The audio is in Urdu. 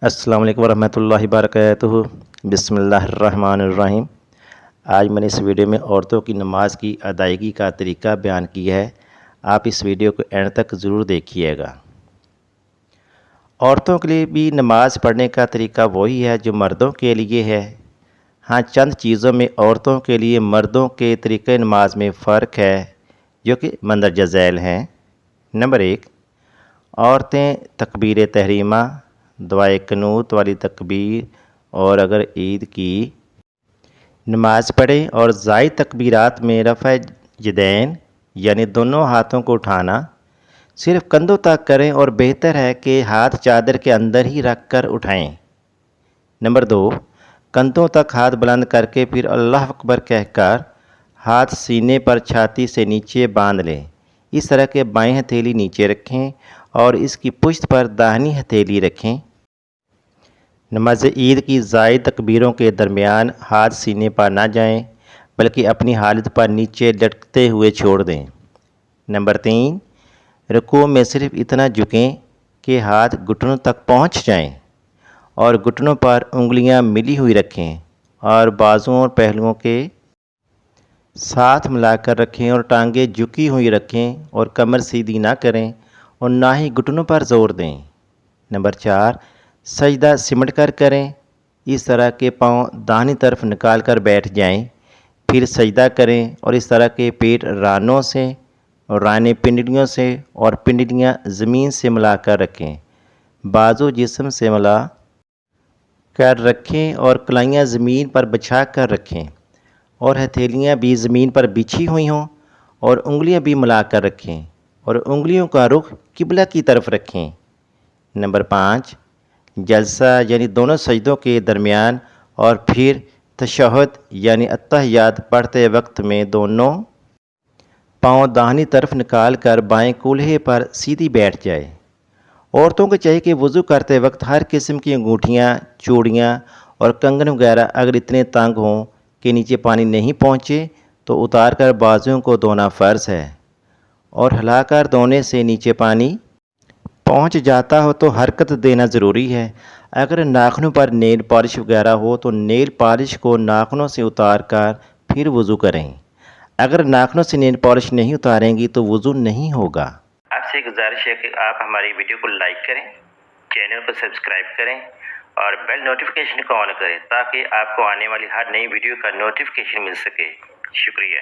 السلام علیکم ورحمۃ اللہ وبرکاتہ۔ بسم اللہ الرحمن الرحیم۔ آج میں نے اس ویڈیو میں عورتوں کی نماز کی ادائیگی کا طریقہ بیان کیا ہے۔ آپ اس ویڈیو کو اینڈ تک ضرور دیکھیے گا۔ عورتوں کے لیے بھی نماز پڑھنے کا طریقہ وہی ہے جو مردوں کے لیے ہے۔ ہاں، چند چیزوں میں عورتوں کے لیے مردوں کے طریقہ نماز میں فرق ہے جو کہ مندرجہ ذیل ہیں۔ نمبر 1، عورتیں تکبیر تحریمہ، دعائے قنوت والی تکبیر اور اگر عید کی نماز پڑھیں اور زائد تکبیرات میں رفع یدین یعنی دونوں ہاتھوں کو اٹھانا صرف کندھوں تک کریں اور بہتر ہے کہ ہاتھ چادر کے اندر ہی رکھ کر اٹھائیں۔ نمبر 2، کندھوں تک ہاتھ بلند کر کے پھر اللہ اکبر کہہ کر ہاتھ سینے پر چھاتی سے نیچے باندھ لیں۔ اس طرح کے بائیں ہتھیلی نیچے رکھیں اور اس کی پشت پر داہنی ہتھیلی رکھیں۔ نماز عید کی زائد تکبیروں کے درمیان ہاتھ سینے پر نہ جائیں بلکہ اپنی حالت پر نیچے لٹکتے ہوئے چھوڑ دیں۔ نمبر 3، رکوع میں صرف اتنا جھکیں کہ ہاتھ گھٹنوں تک پہنچ جائیں اور گھٹنوں پر انگلیاں ملی ہوئی رکھیں اور بازوؤں اور پہلوؤں کے ساتھ ملا کر رکھیں اور ٹانگیں جھکی ہوئی رکھیں اور کمر سیدھی نہ کریں اور نہ ہی گھٹنوں پر زور دیں۔ نمبر 4، سجدہ سمٹ کر کریں۔ اس طرح کے پاؤں داہنی طرف نکال کر بیٹھ جائیں، پھر سجدہ کریں اور اس طرح کے پیٹ رانوں سے اور رانے پنڈلیوں سے اور پنڈلیاں زمین سے ملا کر رکھیں، بازو جسم سے ملا کر رکھیں اور کلائیاں زمین پر بچھا کر رکھیں اور ہتھیلیاں بھی زمین پر بچھی ہوئی ہوں اور انگلیاں بھی ملا کر رکھیں اور انگلیوں کا رخ قبلہ کی طرف رکھیں۔ نمبر 5، جلسہ یعنی دونوں سجدوں کے درمیان اور پھر تشہد یعنی اتحیات پڑھتے وقت میں دونوں پاؤں داہنی طرف نکال کر بائیں کولہے پر سیدھی بیٹھ جائے۔ عورتوں کو چاہیے کہ وضو کرتے وقت ہر قسم کی انگوٹھیاں، چوڑیاں اور کنگن وغیرہ اگر اتنے تنگ ہوں کہ نیچے پانی نہیں پہنچے تو اتار کر بازوؤں کو دھونا فرض ہے، اور ہلا کر دھونے سے نیچے پانی پہنچ جاتا ہو تو حرکت دینا ضروری ہے۔ اگر ناخنوں پر نیل پالش وغیرہ ہو تو نیل پالش کو ناخنوں سے اتار کر پھر وضو کریں۔ اگر ناخنوں سے نیل پالش نہیں اتاریں گی تو وضو نہیں ہوگا۔ آپ سے گزارش ہے کہ آپ ہماری ویڈیو کو لائک کریں، چینل کو سبسکرائب کریں اور بیل نوٹیفیکیشن کو آن کریں تاکہ آپ کو آنے والی ہر نئی ویڈیو کا نوٹیفیکیشن مل سکے۔ شکریہ۔